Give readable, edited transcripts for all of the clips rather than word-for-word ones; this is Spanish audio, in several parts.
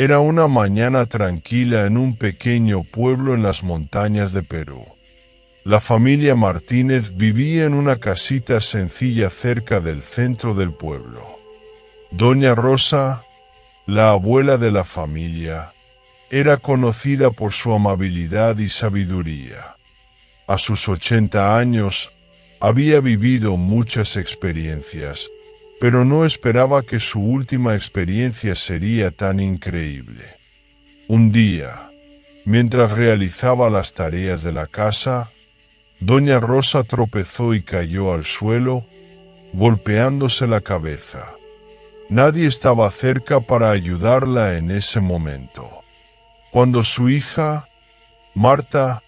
Era una mañana tranquila en un pequeño pueblo en las montañas de Perú. La familia Martínez vivía en una casita sencilla cerca del centro del pueblo. Doña Rosa, la abuela de la familia, era conocida por su amabilidad y sabiduría. A sus 80 años, había vivido muchas experiencias, pero no esperaba que su última experiencia sería tan increíble. Un día, mientras realizaba las tareas de la casa, Doña Rosa tropezó y cayó al suelo, golpeándose la cabeza. Nadie estaba cerca para ayudarla en ese momento. Cuando su hija, Marta,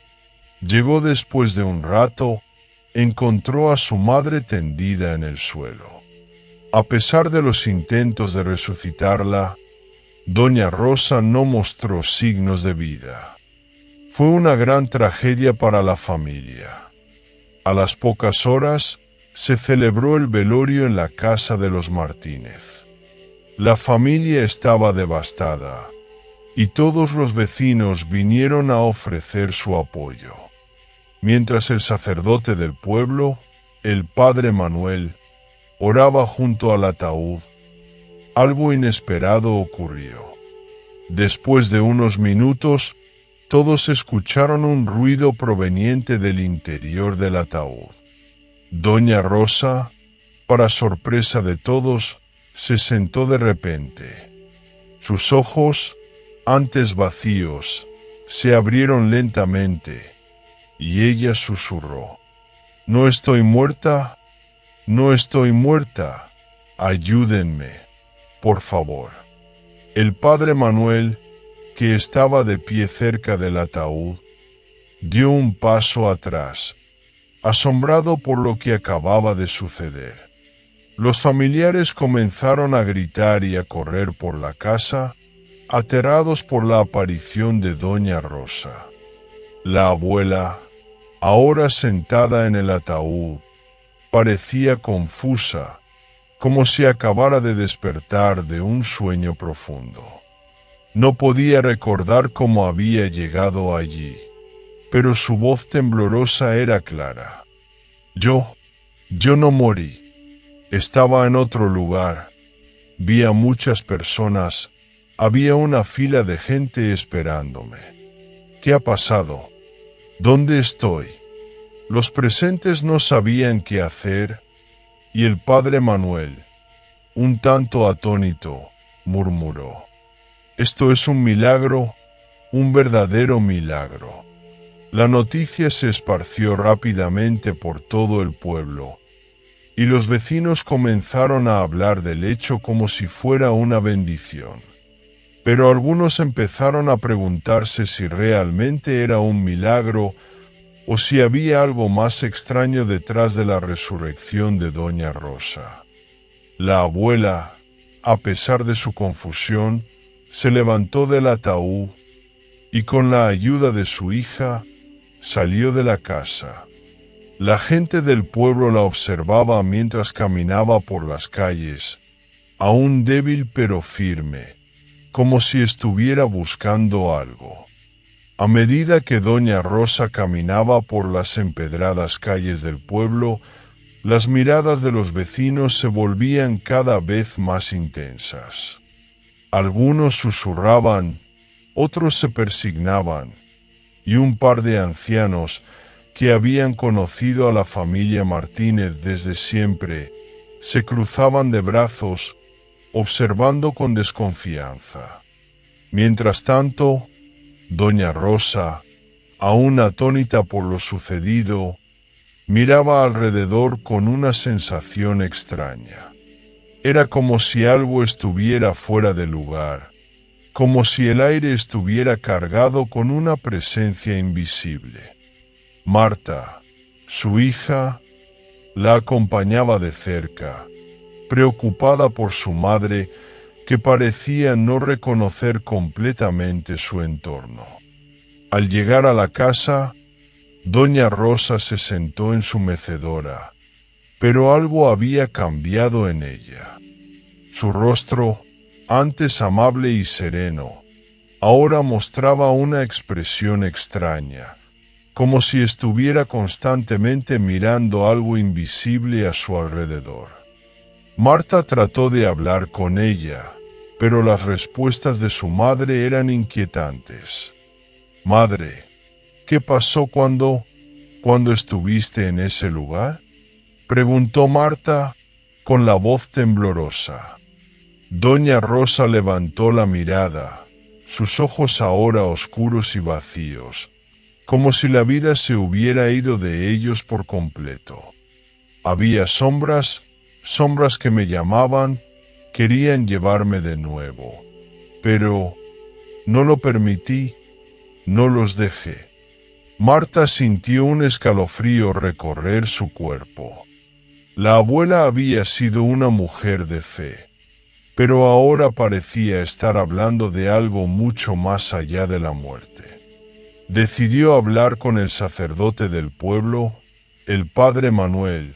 llegó después de un rato, encontró a su madre tendida en el suelo. A pesar de los intentos de resucitarla, Doña Rosa no mostró signos de vida. Fue una gran tragedia para la familia. A las pocas horas, se celebró el velorio en la casa de los Martínez. La familia estaba devastada, y todos los vecinos vinieron a ofrecer su apoyo. Mientras el sacerdote del pueblo, el padre Manuel, oraba junto al ataúd, algo inesperado ocurrió. Después de unos minutos, todos escucharon un ruido proveniente del interior del ataúd. Doña Rosa, para sorpresa de todos, se sentó de repente. Sus ojos, antes vacíos, se abrieron lentamente, y ella susurró: «No estoy muerta, no estoy muerta, ayúdenme, por favor». El padre Manuel, que estaba de pie cerca del ataúd, dio un paso atrás, asombrado por lo que acababa de suceder. Los familiares comenzaron a gritar y a correr por la casa, aterrados por la aparición de Doña Rosa. La abuela, ahora sentada en el ataúd, parecía confusa, como si acabara de despertar de un sueño profundo. No podía recordar cómo había llegado allí, pero su voz temblorosa era clara. Yo no morí. Estaba en otro lugar. Vi a muchas personas. Había una fila de gente esperándome. ¿Qué ha pasado? ¿Dónde estoy? Los presentes no sabían qué hacer, y el padre Manuel, un tanto atónito, murmuró: «Esto es un milagro, un verdadero milagro». La noticia se esparció rápidamente por todo el pueblo, y los vecinos comenzaron a hablar del hecho como si fuera una bendición. Pero algunos empezaron a preguntarse si realmente era un milagro o si había algo más extraño detrás de la resurrección de Doña Rosa. La abuela, a pesar de su confusión, se levantó del ataúd y con la ayuda de su hija salió de la casa. La gente del pueblo la observaba mientras caminaba por las calles, aún débil pero firme, como si estuviera buscando algo. A medida que Doña Rosa caminaba por las empedradas calles del pueblo, las miradas de los vecinos se volvían cada vez más intensas. Algunos susurraban, otros se persignaban, y un par de ancianos que habían conocido a la familia Martínez desde siempre se cruzaban de brazos, observando con desconfianza. Mientras tanto, Doña Rosa, aún atónita por lo sucedido, miraba alrededor con una sensación extraña. Era como si algo estuviera fuera de lugar, como si el aire estuviera cargado con una presencia invisible. Marta, su hija, la acompañaba de cerca, preocupada por su madre, que parecía no reconocer completamente su entorno. Al llegar a la casa, Doña Rosa se sentó en su mecedora, pero algo había cambiado en ella. Su rostro, antes amable y sereno, ahora mostraba una expresión extraña, como si estuviera constantemente mirando algo invisible a su alrededor. Marta trató de hablar con ella, pero las respuestas de su madre eran inquietantes. «Madre, ¿qué pasó cuando estuviste en ese lugar?», preguntó Marta con la voz temblorosa. Doña Rosa levantó la mirada, sus ojos ahora oscuros y vacíos, como si la vida se hubiera ido de ellos por completo. Había sombras que me llamaban, querían llevarme de nuevo, pero no lo permití, no los dejé. Marta sintió un escalofrío recorrer su cuerpo. La abuela había sido una mujer de fe, pero ahora parecía estar hablando de algo mucho más allá de la muerte. Decidió hablar con el sacerdote del pueblo, el padre Manuel,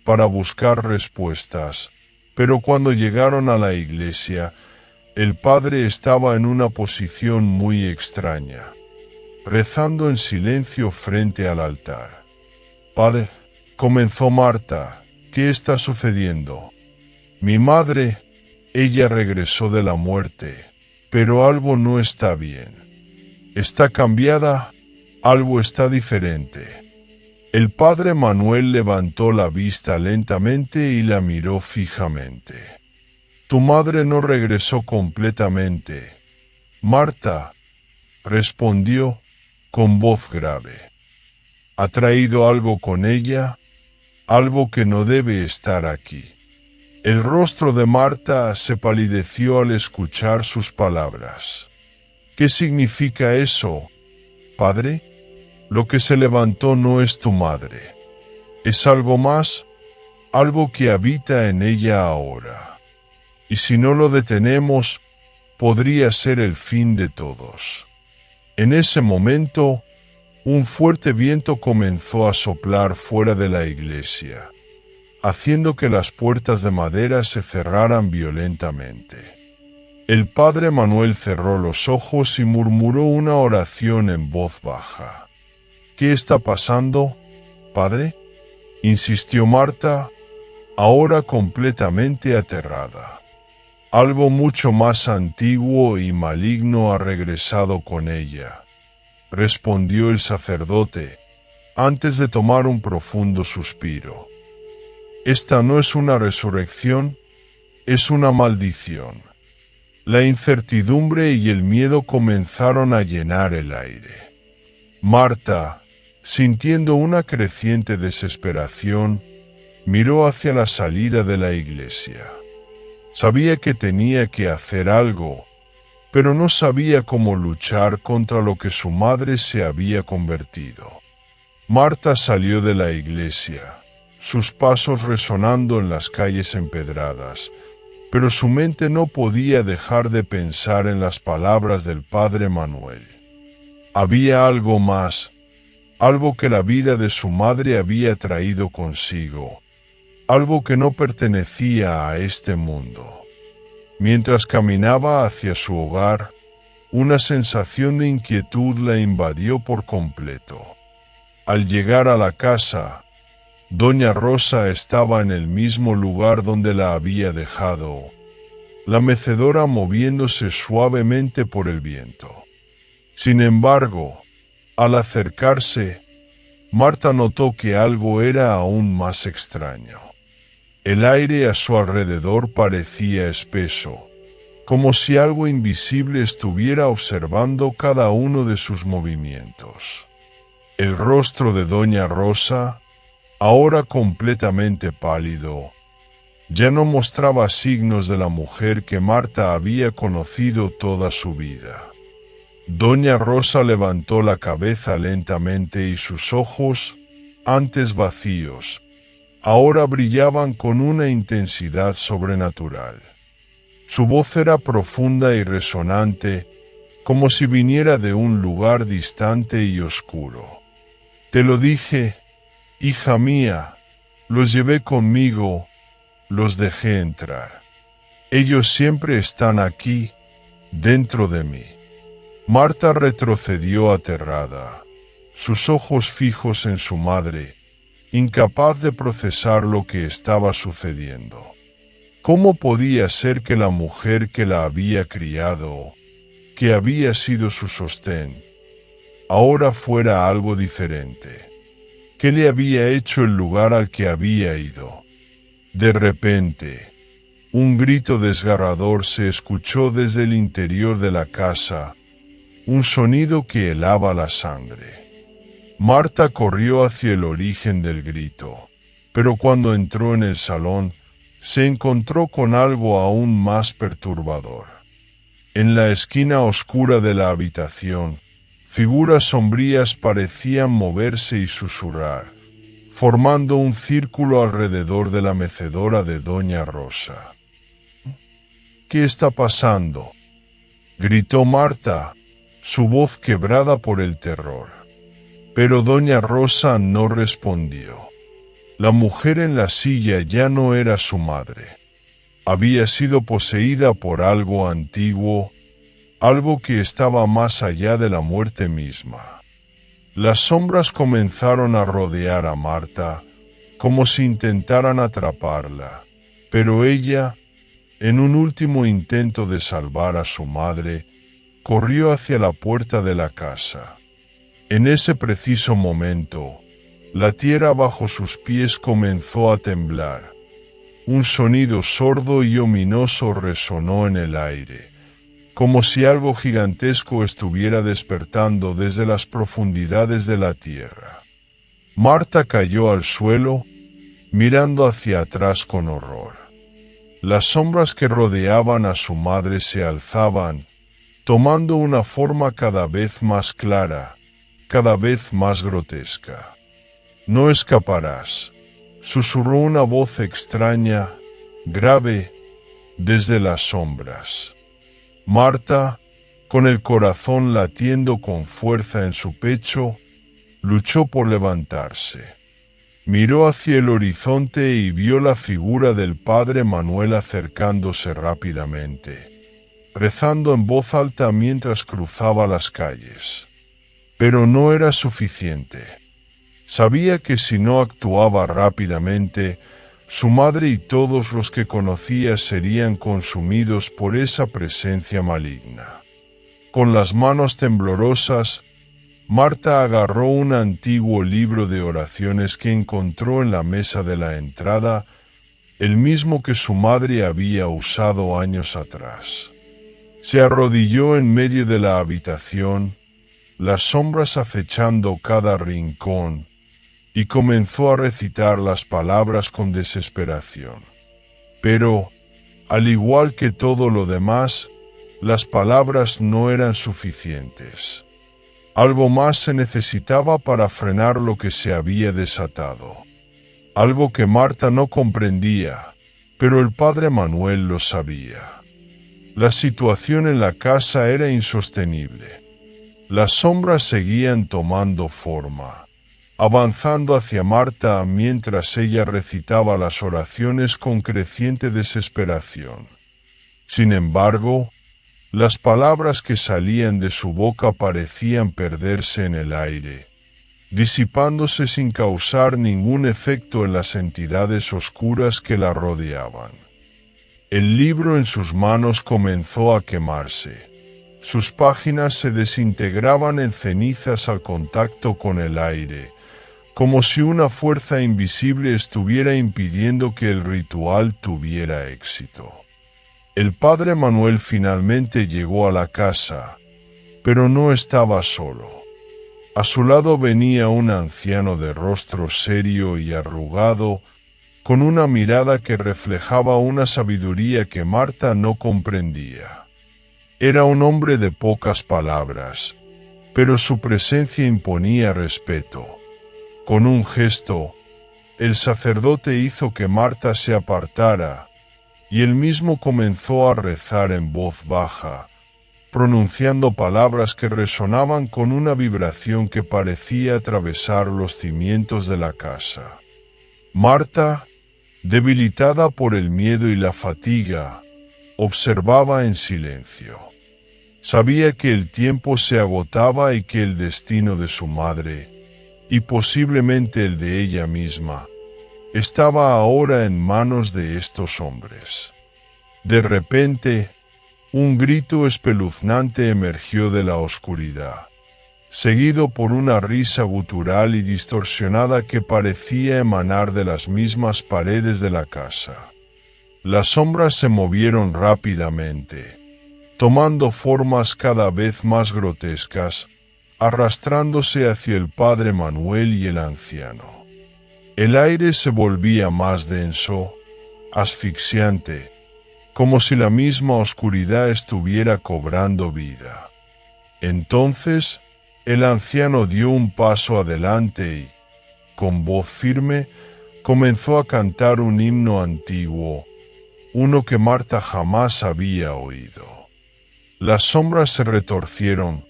para buscar respuestas, pero cuando llegaron a la iglesia, el padre estaba en una posición muy extraña, rezando en silencio frente al altar. «Padre», comenzó Marta, «¿qué está sucediendo?». «Mi madre, ella regresó de la muerte, pero algo no está bien. Está cambiada, algo está diferente». El padre Manuel levantó la vista lentamente y la miró fijamente. «Tu madre no regresó completamente, Marta», respondió con voz grave. «Ha traído algo con ella, algo que no debe estar aquí». El rostro de Marta se palideció al escuchar sus palabras. «¿Qué significa eso, padre? Lo que se levantó no es tu madre. Es algo más, algo que habita en ella ahora. Y si no lo detenemos, podría ser el fin de todos». En ese momento, un fuerte viento comenzó a soplar fuera de la iglesia, haciendo que las puertas de madera se cerraran violentamente. El padre Manuel cerró los ojos y murmuró una oración en voz baja. «¿Qué está pasando, padre?», insistió Marta, ahora completamente aterrada. «Algo mucho más antiguo y maligno ha regresado con ella», respondió el sacerdote, antes de tomar un profundo suspiro. «Esta no es una resurrección, es una maldición». La incertidumbre y el miedo comenzaron a llenar el aire. Marta, sintiendo una creciente desesperación, miró hacia la salida de la iglesia. Sabía que tenía que hacer algo, pero no sabía cómo luchar contra lo que su madre se había convertido. Marta salió de la iglesia, sus pasos resonando en las calles empedradas, pero su mente no podía dejar de pensar en las palabras del padre Manuel. Había algo más, algo que la vida de su madre había traído consigo, algo que no pertenecía a este mundo. Mientras caminaba hacia su hogar, una sensación de inquietud la invadió por completo. Al llegar a la casa, Doña Rosa estaba en el mismo lugar donde la había dejado, la mecedora moviéndose suavemente por el viento. Sin embargo, al acercarse, Marta notó que algo era aún más extraño. El aire a su alrededor parecía espeso, como si algo invisible estuviera observando cada uno de sus movimientos. El rostro de Doña Rosa, ahora completamente pálido, ya no mostraba signos de la mujer que Marta había conocido toda su vida. Doña Rosa levantó la cabeza lentamente y sus ojos, antes vacíos, ahora brillaban con una intensidad sobrenatural. Su voz era profunda y resonante, como si viniera de un lugar distante y oscuro. «Te lo dije, hija mía, los llevé conmigo, los dejé entrar. Ellos siempre están aquí, dentro de mí. Marta retrocedió aterrada, sus ojos fijos en su madre, incapaz de procesar lo que estaba sucediendo. ¿Cómo podía ser que la mujer que la había criado, que había sido su sostén, ahora fuera algo diferente? ¿Qué le había hecho el lugar al que había ido? De repente, un grito desgarrador se escuchó desde el interior de la casa, un sonido que helaba la sangre. Marta corrió hacia el origen del grito, pero cuando entró en el salón, se encontró con algo aún más perturbador. En la esquina oscura de la habitación, figuras sombrías parecían moverse y susurrar, formando un círculo alrededor de la mecedora de Doña Rosa. «¿Qué está pasando?», gritó Marta, su voz quebrada por el terror. Pero Doña Rosa no respondió. La mujer en la silla ya no era su madre. Había sido poseída por algo antiguo, algo que estaba más allá de la muerte misma. Las sombras comenzaron a rodear a Marta, como si intentaran atraparla, pero ella, en un último intento de salvar a su madre, corrió hacia la puerta de la casa. En ese preciso momento, la tierra bajo sus pies comenzó a temblar. Un sonido sordo y ominoso resonó en el aire, como si algo gigantesco estuviera despertando desde las profundidades de la tierra. Marta cayó al suelo, mirando hacia atrás con horror. Las sombras que rodeaban a su madre se alzaban, tomando una forma cada vez más clara, cada vez más grotesca. «No escaparás», susurró una voz extraña, grave, desde las sombras. Marta, con el corazón latiendo con fuerza en su pecho, luchó por levantarse. Miró hacia el horizonte y vio la figura del padre Manuel acercándose rápidamente, rezando en voz alta mientras cruzaba las calles. Pero no era suficiente. Sabía que si no actuaba rápidamente, su madre y todos los que conocía serían consumidos por esa presencia maligna. Con las manos temblorosas, Marta agarró un antiguo libro de oraciones que encontró en la mesa de la entrada, el mismo que su madre había usado años atrás. Se arrodilló en medio de la habitación, las sombras acechando cada rincón, y comenzó a recitar las palabras con desesperación. Pero, al igual que todo lo demás, las palabras no eran suficientes. Algo más se necesitaba para frenar lo que se había desatado. Algo que Marta no comprendía, pero el padre Manuel lo sabía. La situación en la casa era insostenible. Las sombras seguían tomando forma, avanzando hacia Marta mientras ella recitaba las oraciones con creciente desesperación. Sin embargo, las palabras que salían de su boca parecían perderse en el aire, disipándose sin causar ningún efecto en las entidades oscuras que la rodeaban. El libro en sus manos comenzó a quemarse. Sus páginas se desintegraban en cenizas al contacto con el aire, como si una fuerza invisible estuviera impidiendo que el ritual tuviera éxito. El padre Manuel finalmente llegó a la casa, pero no estaba solo. A su lado venía un anciano de rostro serio y arrugado, con una mirada que reflejaba una sabiduría que Marta no comprendía. Era un hombre de pocas palabras, pero su presencia imponía respeto. Con un gesto, el sacerdote hizo que Marta se apartara, y él mismo comenzó a rezar en voz baja, pronunciando palabras que resonaban con una vibración que parecía atravesar los cimientos de la casa. Marta, debilitada por el miedo y la fatiga, Observaba en silencio. Sabía que el tiempo se agotaba y que el destino de su madre, y posiblemente el de ella misma, estaba ahora en manos de estos hombres. De repente, un grito espeluznante emergió de la oscuridad, seguido por una risa gutural y distorsionada que parecía emanar de las mismas paredes de la casa. Las sombras se movieron rápidamente, tomando formas cada vez más grotescas, arrastrándose hacia el padre Manuel y el anciano. El aire se volvía más denso, asfixiante, como si la misma oscuridad estuviera cobrando vida. Entonces, el anciano dio un paso adelante y, con voz firme, comenzó a cantar un himno antiguo, uno que Marta jamás había oído. Las sombras se retorcieron,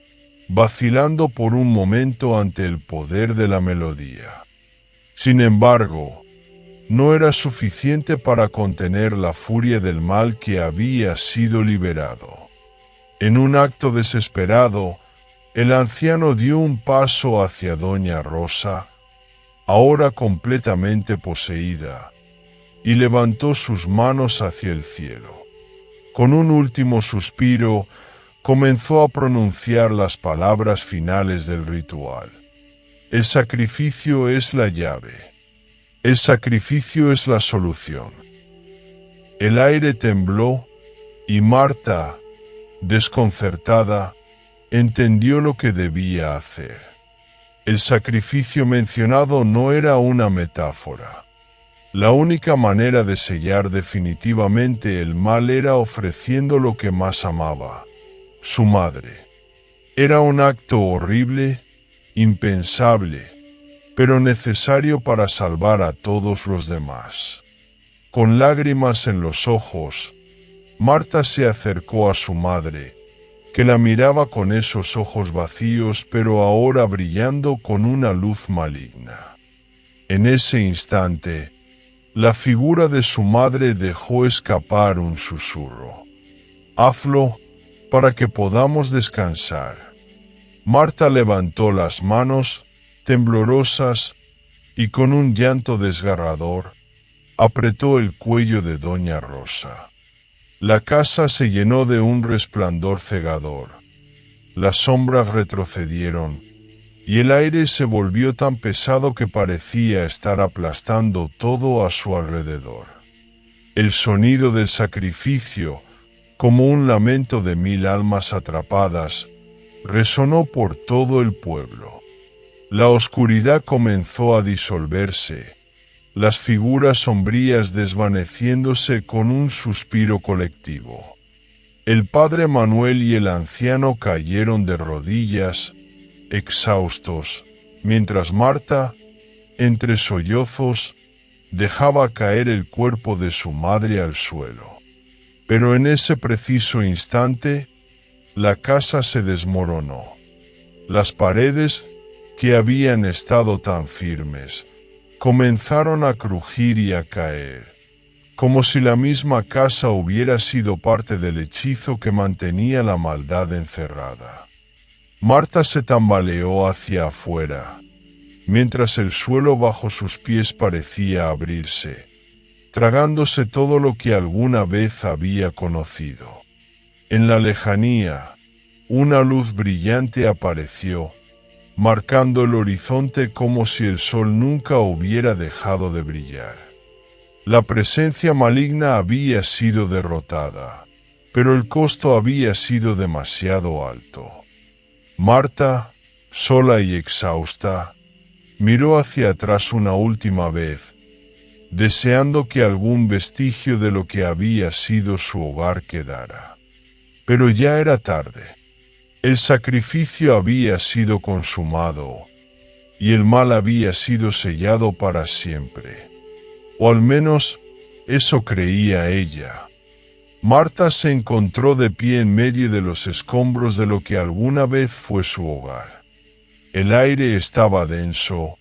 vacilando por un momento ante el poder de la melodía. Sin embargo, no era suficiente para contener la furia del mal que había sido liberado. En un acto desesperado, el anciano dio un paso hacia Doña Rosa, ahora completamente poseída, y levantó sus manos hacia el cielo. Con un último suspiro, comenzó a pronunciar las palabras finales del ritual. El sacrificio es la llave. El sacrificio es la solución. El aire tembló y Marta, desconcertada, entendió lo que debía hacer. El sacrificio mencionado no era una metáfora. La única manera de sellar definitivamente el mal era ofreciendo lo que más amaba, su madre. Era un acto horrible, impensable, pero necesario para salvar a todos los demás. Con lágrimas en los ojos, Marta se acercó a su madre, que la miraba con esos ojos vacíos pero ahora brillando con una luz maligna. En ese instante, la figura de su madre dejó escapar un susurro. «Hazlo para que podamos descansar». Marta levantó las manos, temblorosas, y con un llanto desgarrador, apretó el cuello de Doña Rosa. La casa se llenó de un resplandor cegador. Las sombras retrocedieron, y el aire se volvió tan pesado que parecía estar aplastando todo a su alrededor. El sonido del sacrificio, como un lamento de 1000 almas atrapadas, resonó por todo el pueblo. La oscuridad comenzó a disolverse, las figuras sombrías desvaneciéndose con un suspiro colectivo. El padre Manuel y el anciano cayeron de rodillas, exhaustos, mientras Marta, entre sollozos, dejaba caer el cuerpo de su madre al suelo. Pero en ese preciso instante, la casa se desmoronó. Las paredes, que habían estado tan firmes, comenzaron a crujir y a caer, como si la misma casa hubiera sido parte del hechizo que mantenía la maldad encerrada. Marta se tambaleó hacia afuera, mientras el suelo bajo sus pies parecía abrirse, tragándose todo lo que alguna vez había conocido. En la lejanía, una luz brillante apareció, marcando el horizonte como si el sol nunca hubiera dejado de brillar. La presencia maligna había sido derrotada, pero el costo había sido demasiado alto. Marta, sola y exhausta, miró hacia atrás una última vez, deseando que algún vestigio de lo que había sido su hogar quedara. Pero ya era tarde. El sacrificio había sido consumado, y el mal había sido sellado para siempre. O al menos, eso creía ella. Marta se encontró de pie en medio de los escombros de lo que alguna vez fue su hogar. El aire estaba denso,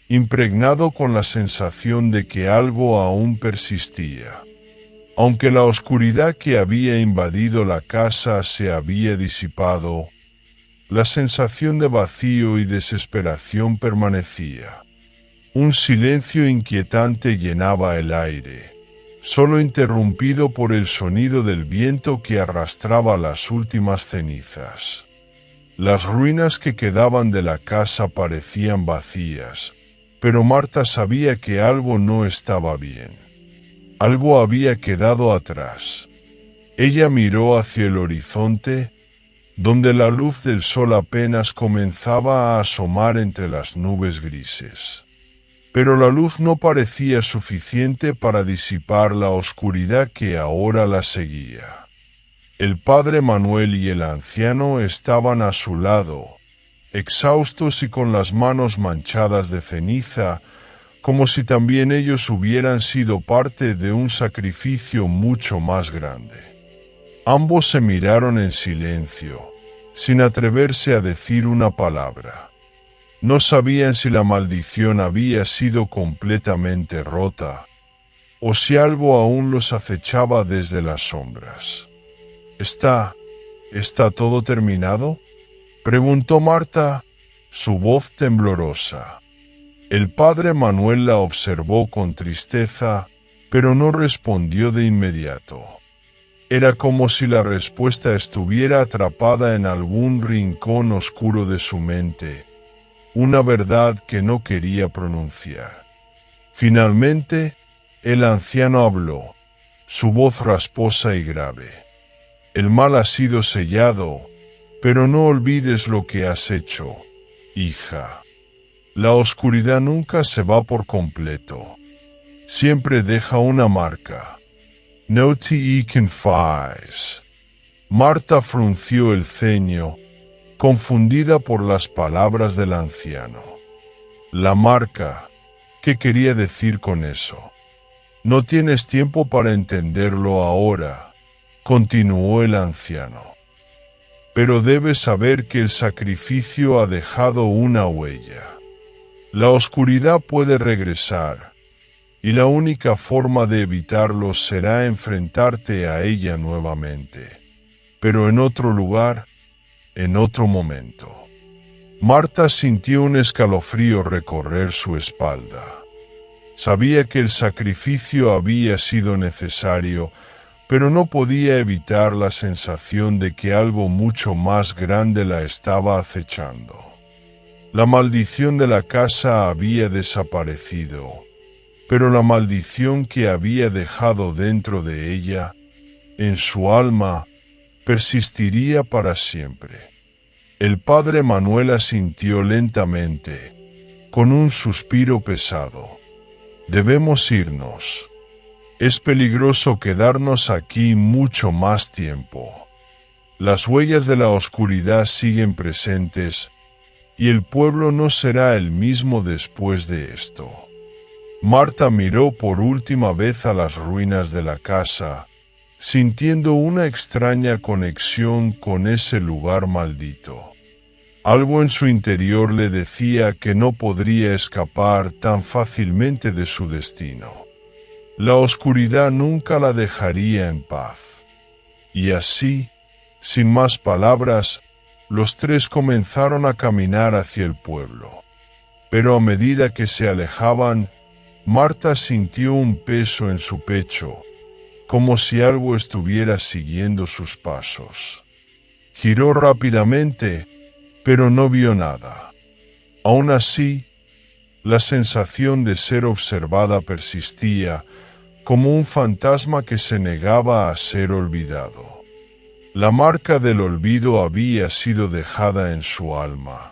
impregnado con la sensación de que algo aún persistía. Aunque la oscuridad que había invadido la casa se había disipado, la sensación de vacío y desesperación permanecía. Un silencio inquietante llenaba el aire, solo interrumpido por el sonido del viento que arrastraba las últimas cenizas. Las ruinas que quedaban de la casa parecían vacías, pero Marta sabía que algo no estaba bien. Algo había quedado atrás. Ella miró hacia el horizonte, donde la luz del sol apenas comenzaba a asomar entre las nubes grises. Pero la luz no parecía suficiente para disipar la oscuridad que ahora la seguía. El padre Manuel y el anciano estaban a su lado, exhaustos y con las manos manchadas de ceniza, como si también ellos hubieran sido parte de un sacrificio mucho más grande. Ambos se miraron en silencio, sin atreverse a decir una palabra. No sabían si la maldición había sido completamente rota, o si algo aún los acechaba desde las sombras. ¿Está todo terminado?, preguntó Marta, su voz temblorosa. El padre Manuel la observó con tristeza, pero no respondió de inmediato. Era como si la respuesta estuviera atrapada en algún rincón oscuro de su mente, una verdad que no quería pronunciar. Finalmente, el anciano habló, su voz rasposa y grave. El mal ha sido sellado, pero no olvides lo que has hecho, hija. La oscuridad nunca se va por completo. Siempre deja una marca. No te confíes. Marta frunció el ceño, confundida por las palabras del anciano. La marca, ¿qué quería decir con eso? No tienes tiempo para entenderlo ahora, continuó el anciano. Pero debes saber que el sacrificio ha dejado una huella. La oscuridad puede regresar, y la única forma de evitarlo será enfrentarte a ella nuevamente, pero en otro lugar, en otro momento. Marta sintió un escalofrío recorrer su espalda. Sabía que el sacrificio había sido necesario, pero no podía evitar la sensación de que algo mucho más grande la estaba acechando. La maldición de la casa había desaparecido, pero la maldición que había dejado dentro de ella, en su alma, persistiría para siempre. El padre Manuel asintió lentamente, con un suspiro pesado. Debemos irnos. Es peligroso quedarnos aquí mucho más tiempo. Las huellas de la oscuridad siguen presentes, y el pueblo no será el mismo después de esto. Marta miró por última vez a las ruinas de la casa, sintiendo una extraña conexión con ese lugar maldito. Algo en su interior le decía que no podría escapar tan fácilmente de su destino. La oscuridad nunca la dejaría en paz. Y así, sin más palabras, los tres comenzaron a caminar hacia el pueblo. Pero a medida que se alejaban, Marta sintió un peso en su pecho, como si algo estuviera siguiendo sus pasos. Giró rápidamente, pero no vio nada. Aún así, la sensación de ser observada persistía, como un fantasma que se negaba a ser olvidado. La marca del olvido había sido dejada en su alma,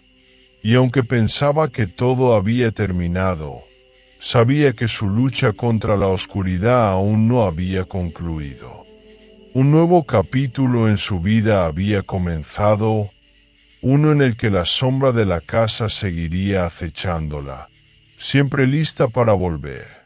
y aunque pensaba que todo había terminado, sabía que su lucha contra la oscuridad aún no había concluido. Un nuevo capítulo en su vida había comenzado, uno en el que la sombra de la casa seguiría acechándola, siempre lista para volver.